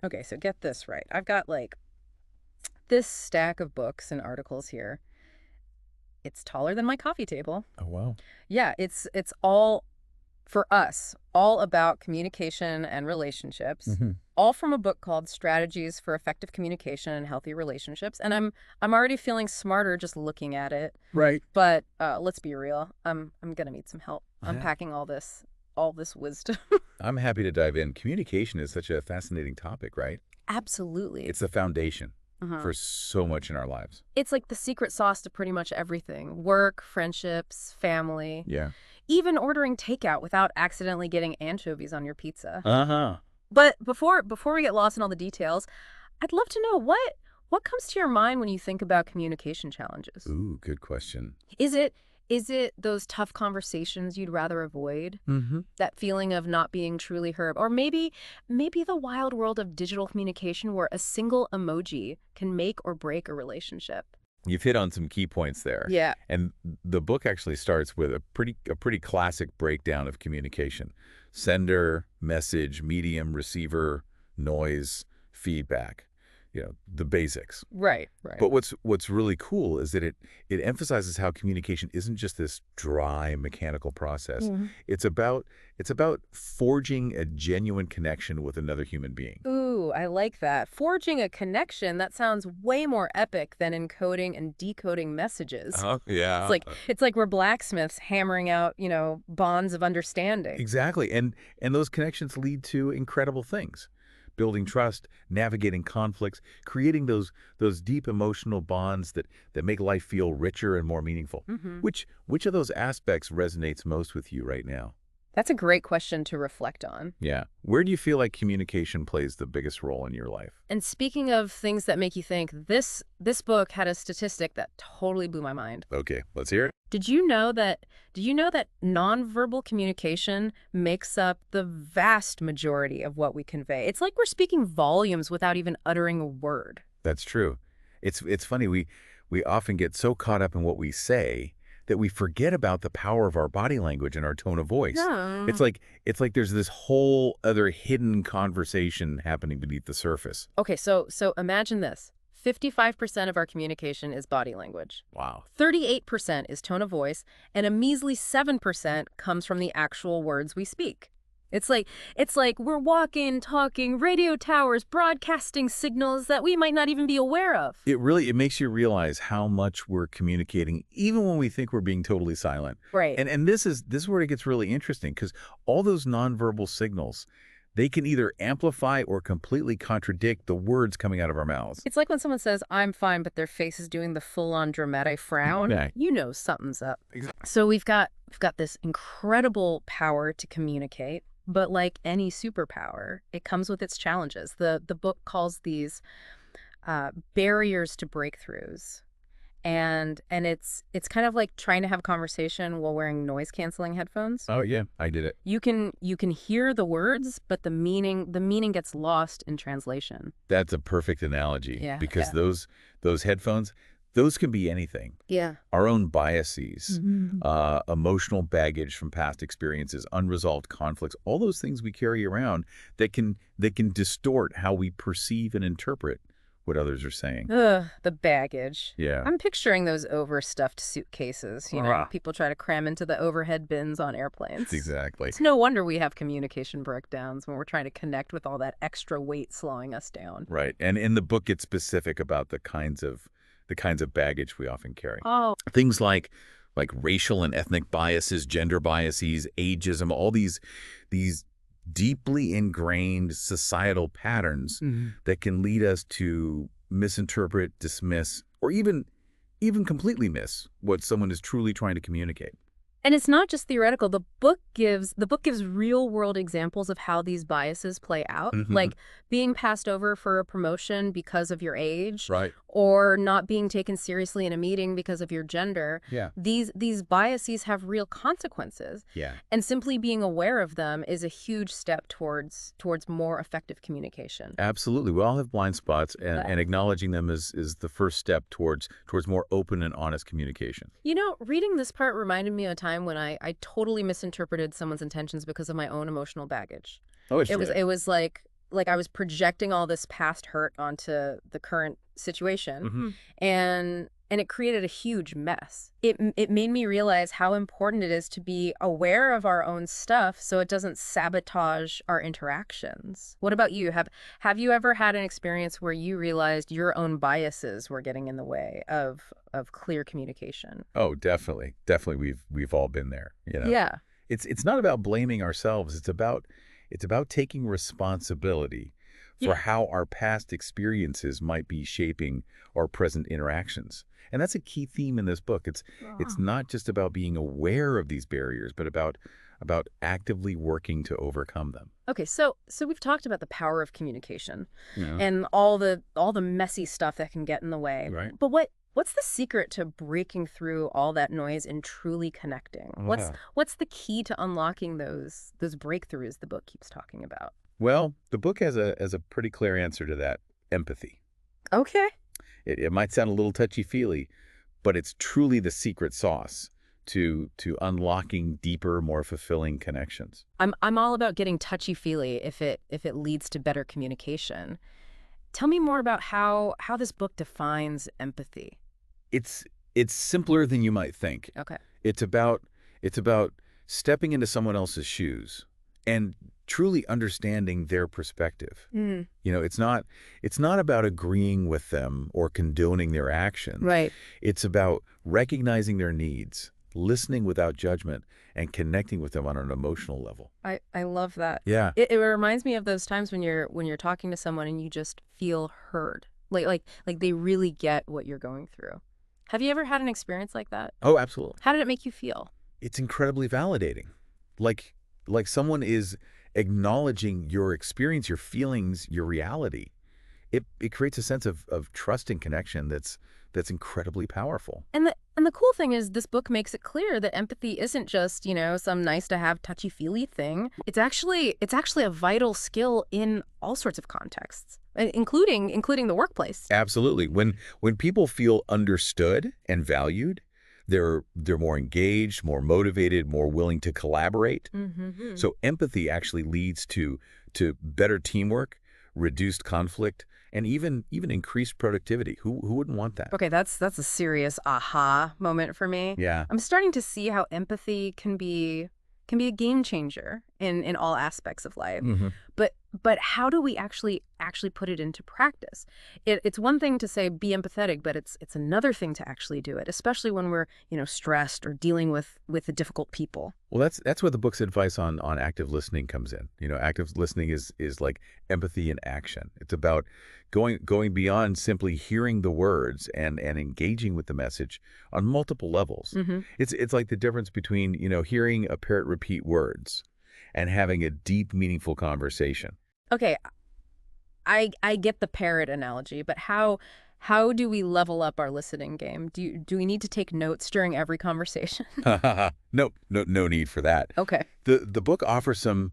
Okay, so get this right. I've got like this stack of books and articles here. It's taller than my coffee table. Oh, wow. Yeah, it's all for us, all about communication and relationships. Hmm. All from a book called Strategies for Effective Communication and Healthy Relationships. And I'm already feeling smarter just looking at it. Right. But let's be real. I'm gonna need some help Yeah. unpacking all this wisdom. I'm happy to dive in. Communication is such a fascinating topic, right? Absolutely. It's the foundation Uh-huh. for so much in our lives. It's like the secret sauce to pretty much everything. Work, friendships, family, Yeah. even ordering takeout without accidentally getting anchovies on your pizza. Uh-huh. But before we get lost in all the details, I'd love to know what comes to your mind when you think about communication challenges? Ooh, good question. Is it those tough conversations you'd rather avoid? Mm-hmm. That feeling of not being truly heard? Or maybe the wild world of digital communication where a single emoji can make or break a relationship? You've hit on some key points there. Yeah. And the book actually starts with a pretty classic breakdown of communication. Sender, message, medium, receiver, noise, feedback. The basics. Right, right. But what's really cool is that it emphasizes how communication isn't just this dry mechanical process. Mhm. It's about forging a genuine connection with another human being. Ooh, I like that. Forging a connection, that sounds way more epic than encoding and decoding messages. Oh, It's yeah. like it's like we're blacksmiths hammering out, bonds of understanding. Exactly. And those connections lead to incredible things. Building trust, navigating conflicts, creating those deep emotional bonds that make life feel richer and more meaningful. Hmm. Which of those aspects resonates most with you right now? That's a great question to reflect on. Yeah. Where do you feel like communication plays the biggest role in your life? And speaking of things that make you think, this book had a statistic that totally blew my mind. Okay, let's hear it. Did you know that nonverbal communication makes up the vast majority of what we convey? It's like we're speaking volumes without even uttering a word. That's true. It's funny we often get so caught up in what we say that we forget about the power of our body language and our tone of voice. Yeah. It's like there's this whole other hidden conversation happening beneath the surface. Okay, so imagine this. 55% of our communication is body language. Wow. 38% is tone of voice, and a measly 7% comes from the actual words we speak. It's like we're walking, talking, radio towers, broadcasting signals that we might not even be aware of. It makes you realize how much we're communicating even when we think we're being totally silent. Right. And this is where it gets really interesting because all those nonverbal signals, they can either amplify or completely contradict the words coming out of our mouths. It's like when someone says, "I'm fine," but their face is doing the full-on dramatic frown. Yeah. You know something's up. Exactly. So we've got this incredible power to communicate, but like any superpower, it comes with its challenges. The book calls these barriers to breakthroughs. And it's kind of like trying to have a conversation while wearing noise-canceling headphones. Oh yeah, I did it. You can hear the words, but the meaning gets lost in translation. That's a perfect analogy Yeah, because yeah. those headphones, those can be anything. Yeah. Our own biases, Mhm. emotional baggage from past experiences, unresolved conflicts, all those things we carry around that can distort how we perceive and interpret what others are saying. Ugh, the baggage. Yeah. I'm picturing those overstuffed suitcases, Ah. people try to cram into the overhead bins on airplanes. Exactly. It's no wonder we have communication breakdowns when we're trying to connect with all that extra weight slowing us down. Right. And in the book, it's specific about the kinds of baggage we often carry. Oh, Things like racial and ethnic biases, gender biases, ageism, all these deeply ingrained societal patterns that can lead us to misinterpret, dismiss, or even completely miss what someone is truly trying to communicate. and it's not just theoretical. The book gives real world examples of how these biases play out, Hmm. like being passed over for a promotion because of your age, Right. or not being taken seriously in a meeting because of your gender. Yeah. These biases have real consequences, Yeah. and simply being aware of them is a huge step towards more effective communication. Absolutely. We all have blind spots, and, But, and acknowledging them is the first step towards more open and honest communication. reading this part reminded me of a time when I totally misinterpreted someone's intentions because of my own emotional baggage. Oh, It was like like I was projecting all this past hurt onto the current situation, and it created a huge mess. It made me realize how important it is to be aware of our own stuff so it doesn't sabotage our interactions. What about you? Have you ever had an experience where you realized your own biases were getting in the way of clear communication? Oh, definitely. Definitely we've all been there, you know. Yeah. It's not about blaming ourselves. It's about taking responsibility for how our past experiences might be shaping our present interactions. And that's a key theme in this book. It's Oh. not just about being aware of these barriers, but about actively working to overcome them. Okay, so we've talked about the power of communication Yeah. and all the messy stuff that can get in the way. Right. But what's the secret to breaking through all that noise and truly connecting? What's Yeah. what's the key to unlocking those breakthroughs the book keeps talking about? Well, the book has a pretty clear answer to that: empathy. Okay. It might sound a little touchy-feely, but it's truly the secret sauce to unlocking deeper, more fulfilling connections. I'm all about getting touchy-feely if it leads to better communication. Tell me more about how this book defines empathy. It's it's simpler than you might think. Okay. It's about stepping into someone else's shoes and truly understanding their perspective. Mm. You know, it's not about agreeing with them or condoning their actions. Right. It's about recognizing their needs, listening without judgment, and connecting with them on an emotional level. I love that. Yeah. It reminds me of those times when you're talking to someone and you just feel heard. Like they really get what you're going through. Have you ever had an experience like that? Oh, absolutely. How did it make you feel? It's incredibly validating. Like someone is acknowledging your experience, your feelings, your reality. It creates a sense of trust and connection that's incredibly powerful. And the cool thing is this book makes it clear that empathy isn't just, some nice to have touchy-feely thing. It's actually a vital skill in all sorts of contexts, including the workplace. Absolutely. When people feel understood and valued, they're more engaged, more motivated, more willing to collaborate. Mm-hmm. So empathy actually leads to better teamwork, reduced conflict, and even increased productivity. Who wouldn't want that? Okay, that's a serious aha moment for me. Yeah. I'm starting to see how empathy can be a game changer in all aspects of life. Hmm. But how do we actually put it into practice? It's one thing to say be empathetic, but it's another thing to actually do it, especially when we're, stressed or dealing with the difficult people. Well, that's where the book's advice on active listening comes in. You know, active listening is like empathy in action. It's about going beyond simply hearing the words and engaging with the message on multiple levels. Hmm. It's like the difference between, hearing a parrot repeat words and having a deep, meaningful conversation. Okay, I get the parrot analogy, but how do we level up our listening game? Do we need to take notes during every conversation? Nope, no need for that. Okay. The book offers some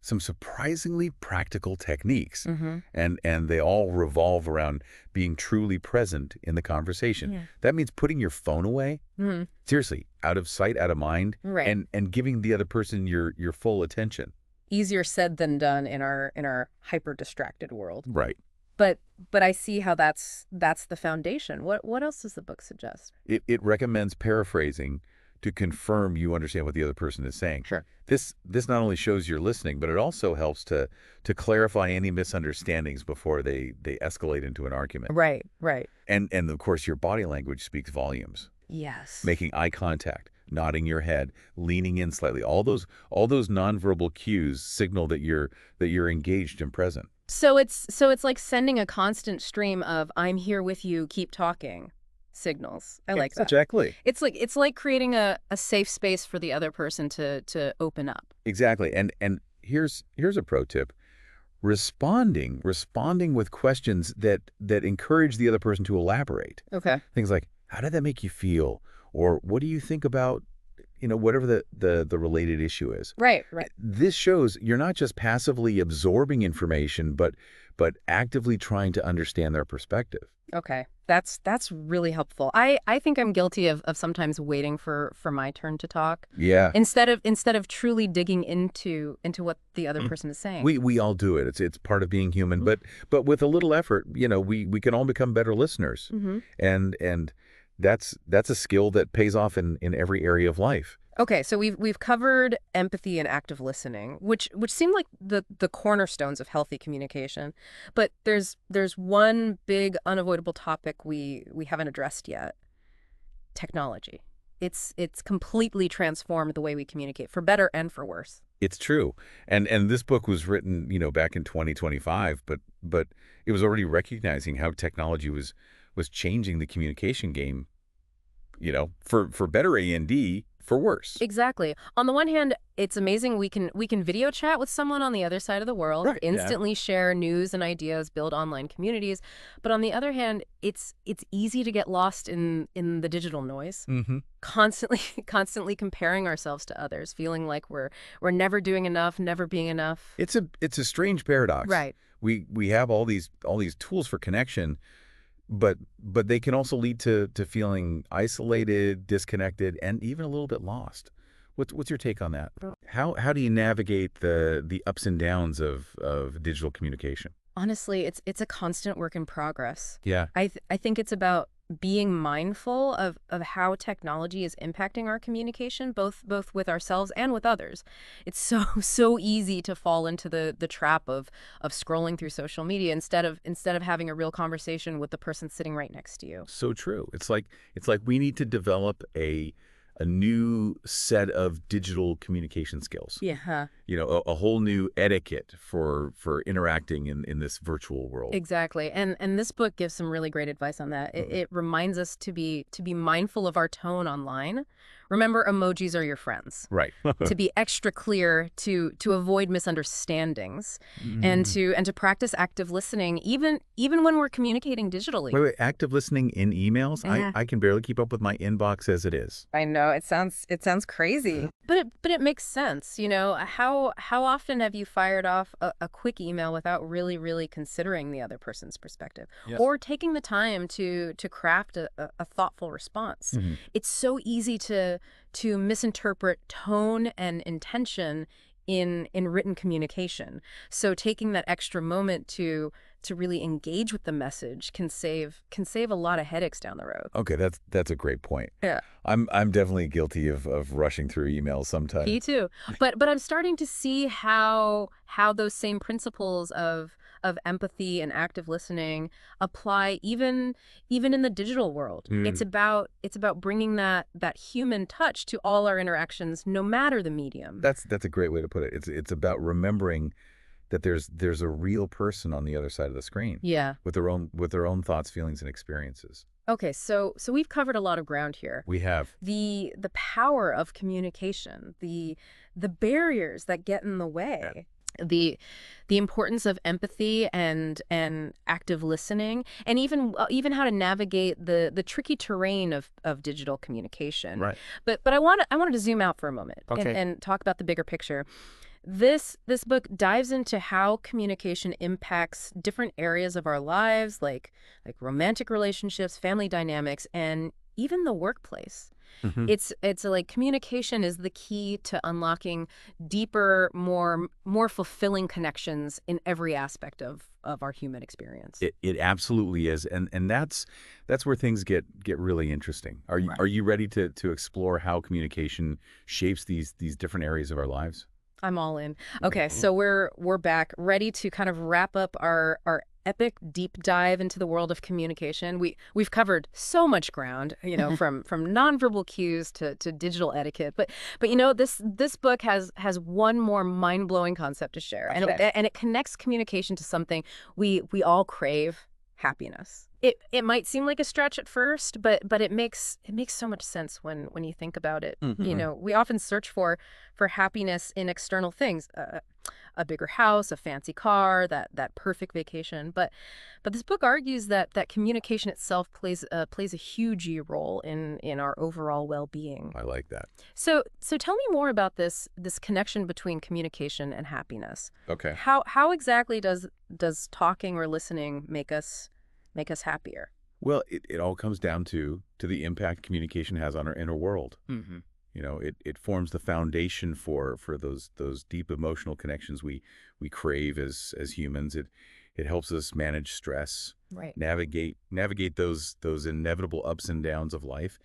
surprisingly practical techniques, Mm-hmm. and they all revolve around being truly present in the conversation. Yeah. That means putting your phone away, Mm-hmm. seriously, out of sight, out of mind, Right. and giving the other person your full attention. Easier said than done in our hyper distracted world. Right. But I see how that's the foundation. What else does the book suggest? It recommends paraphrasing to confirm you understand what the other person is saying. Sure. This not only shows you're listening, but it also helps to clarify any misunderstandings before they escalate into an argument. Right, right. And of course, your body language speaks volumes. Yes. Making eye contact, nodding your head, leaning in slightly. All those nonverbal cues signal that you're engaged and present. So it's like sending a constant stream of "I'm here with you, keep talking" signals. I like that. Exactly. It's like creating a safe space for the other person to open up. Exactly. And here's a pro tip. Responding with questions that encourage the other person to elaborate. Okay. Things like, how did that make you feel? Or what do you think about, whatever the related issue is. Right, right. This shows you're not just passively absorbing information, but but actively trying to understand their perspective. Okay. That's really helpful. I think I'm guilty of sometimes waiting for my turn to talk Yeah. instead of truly digging into what the other Mm. person is saying. We all do it. It's part of being human, but with a little effort, we can all become better listeners. Mm-hmm. And that's a skill that pays off in every area of life. Okay, so we've covered empathy and active listening, which seem like the cornerstones of healthy communication. But there's one big unavoidable topic we haven't addressed yet. Technology. It's completely transformed the way we communicate, for better and for worse. It's true. And this book was written, back in 2025, but it was already recognizing how technology was changing the communication game, for better and for worse. Exactly. On the one hand, it's amazing we can video chat with someone on the other side of the world, Right. Yeah. instantly share news and ideas, build online communities. But on the other hand, it's easy to get lost in the digital noise, Mm-hmm. constantly comparing ourselves to others, feeling like we're never doing enough, never being enough. It's a strange paradox. Right. We have all these tools for connection, but they can also lead to feeling isolated, disconnected, and even a little bit lost. What's your take on that? How do you navigate the ups and downs of digital communication? Honestly, it's a constant work in progress. Yeah. I think it's about being mindful of how technology is impacting our communication, both with ourselves and with others. It's so easy to fall into the trap of scrolling through social media instead of having a real conversation with the person sitting right next to you. So true. It's like we need to develop a new set of digital communication skills. Yeah. A whole new etiquette for interacting in this virtual world. Exactly. And this book gives some really great advice on that. It reminds us to be mindful of our tone online. Remember, emojis are your friends. Right. To be extra clear, to avoid misunderstandings, and Mm. to practice active listening, even when we're communicating digitally. Wait, active listening in emails? Yeah. I can barely keep up with my inbox as it is. I know it sounds crazy, but it makes sense. How often have you fired off a quick email without really considering the other person's perspective, Yes. or taking the time to craft a thoughtful response? Mhm. It's so easy to misinterpret tone and intention in written communication. So taking that extra moment to really engage with the message can save a lot of headaches down the road. Okay, that's a great point. Yeah. I'm definitely guilty of rushing through emails sometimes. Me too. But I'm starting to see how those same principles of empathy and active listening apply even in the digital world. Mm. It's about bringing that human touch to all our interactions, no matter the medium. That's a great way to put it. It's about remembering that there's a real person on the other side of the screen Yeah. with their own thoughts, feelings, and experiences. Okay, so we've covered a lot of ground here. We have. The power of communication, the barriers that get in the way, the importance of empathy and active listening, and even how to navigate the tricky terrain of digital communication. Right. But I wanted to zoom out for a moment Okay. and talk about the bigger picture. This book dives into how communication impacts different areas of our lives, like romantic relationships, family dynamics, and even the workplace. Mhm. It's like communication is the key to unlocking deeper, more fulfilling connections in every aspect of our human experience. It absolutely is, and that's where things get really interesting. Are you Right. are you ready to explore how communication shapes these different areas of our lives? I'm all in. Okay, so we're back, ready to kind of wrap up our epic deep dive into the world of communication. We've covered so much ground, from nonverbal cues to digital etiquette. But this book has one more mind-blowing concept to share. And Okay. it connects communication to something we all crave, happiness. It might seem like a stretch at first, but it makes so much sense when you think about it. You Hmm. know, we often search for happiness in external things, a bigger house, a fancy car, that perfect vacation. But this book argues that communication itself plays a huge role in our overall well-being. I like that. So tell me more about this connection between communication and happiness. Okay. How exactly does talking or listening make us happier? Well, it all comes down to the impact communication has on our inner world. Hmm. It forms the foundation for those deep emotional connections we crave as humans. It helps us manage stress, Right. navigate those inevitable ups and downs of life,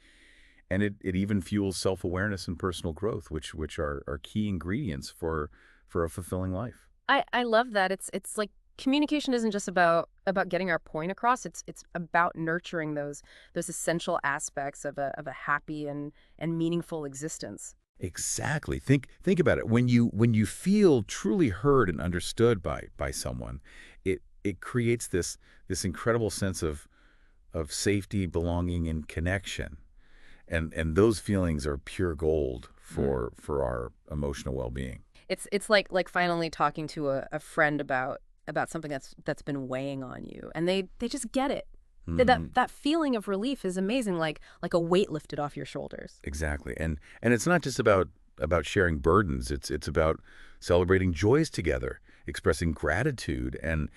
and it even fuels self-awareness and personal growth, which are key ingredients for a fulfilling life. I love that. It's like communication isn't just about getting our point across. It's about nurturing those essential aspects of a happy and meaningful existence. Exactly. Think about it. When you feel truly heard and understood by someone, it creates this incredible sense of safety, belonging, and connection. And those feelings are pure gold Mm. for our emotional well-being. It's like finally talking to a friend about something that's been weighing on you, and they just get it. Hmm. That feeling of relief is amazing, like a weight lifted off your shoulders. Exactly. And it's not just about sharing burdens. It's about celebrating joys together, expressing gratitude, and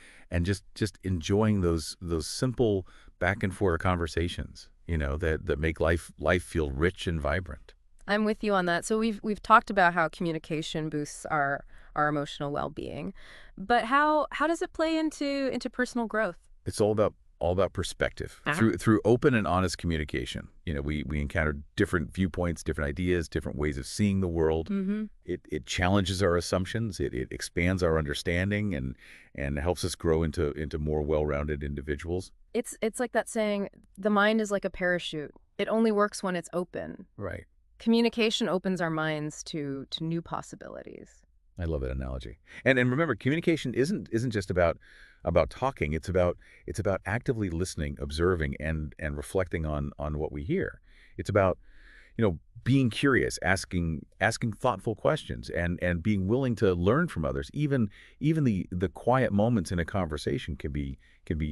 just enjoying those simple back and forth conversations, that make life feel rich and vibrant. I'm with you on that. So we've talked about how communication boosts our emotional well-being, but how does it play into personal growth? It's all about perspective. Uh-huh. Through open and honest communication, we encounter different viewpoints, different ideas, different ways of seeing the world. Mm-hmm. It challenges our assumptions. It expands our understanding and helps us grow into more well-rounded individuals. It's like that saying, the mind is like a parachute. It only works when it's open. Right. Communication opens our minds to new possibilities. I love that analogy. And remember, communication isn't just about talking. It's about actively listening, observing, and reflecting on what we hear. It's about being curious, asking thoughtful questions, and being willing to learn from others. Even the quiet moments in a conversation can be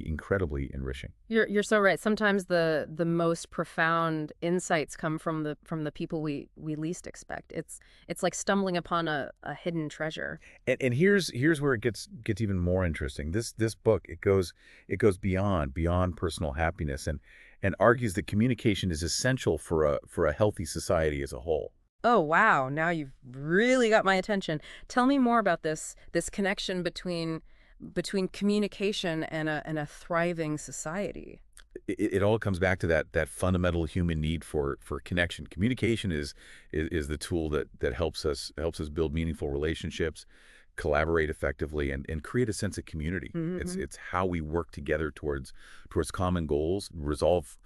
incredibly enriching. You're so right. Sometimes the most profound insights come from the people we least expect. It's like stumbling upon a hidden treasure. And here's where it gets even more interesting. This book, it goes beyond personal happiness and argues that communication is essential for a healthy society as a whole. Oh, wow. Now you've really got my attention. Tell me more about this connection between communication and a thriving society. It all comes back to that fundamental human need for connection. Communication is the tool that helps us build meaningful relationships, collaborate effectively, and create a sense of community. It's Hmm. it's how we work together towards common goals, resolve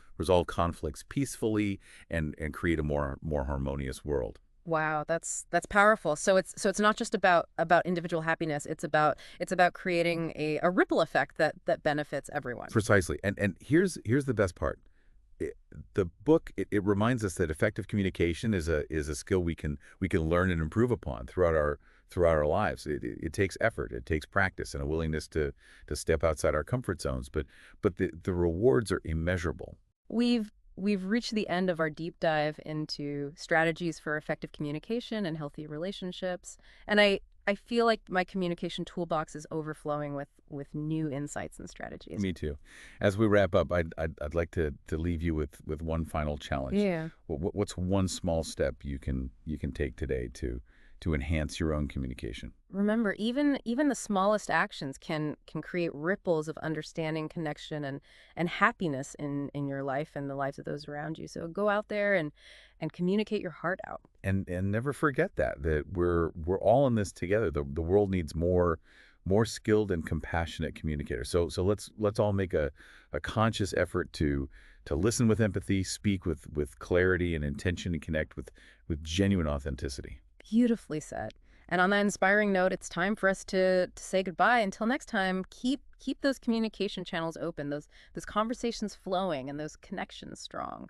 conflicts peacefully, and create a more harmonious world. Wow, that's powerful. So it's not just about individual happiness. It's about creating a ripple effect that benefits everyone. Precisely. And here's the best part. It, the book it reminds us that effective communication is a skill we can learn and improve upon throughout our lives. It takes effort, it takes practice, and a willingness to step outside our comfort zones. But the rewards are immeasurable. We've reached the end of our deep dive into strategies for effective communication and healthy relationships. And I feel like my communication toolbox is overflowing with new insights and strategies. Me too. As we wrap up, I'd like to leave you with one final challenge. Yeah. What's one small step you can take today to enhance your own communication? Remember, even the smallest actions can create ripples of understanding, connection, and happiness in your life and the lives of those around you. So go out there and communicate your heart out. And never forget that we're all in this together. The world needs more skilled and compassionate communicators. So let's all make a conscious effort to listen with empathy, speak with clarity and intention, and connect with genuine authenticity. Beautifully said. And on that inspiring note, it's time for us to say goodbye. Until next time, keep those communication channels open, those conversations flowing, and those connections strong.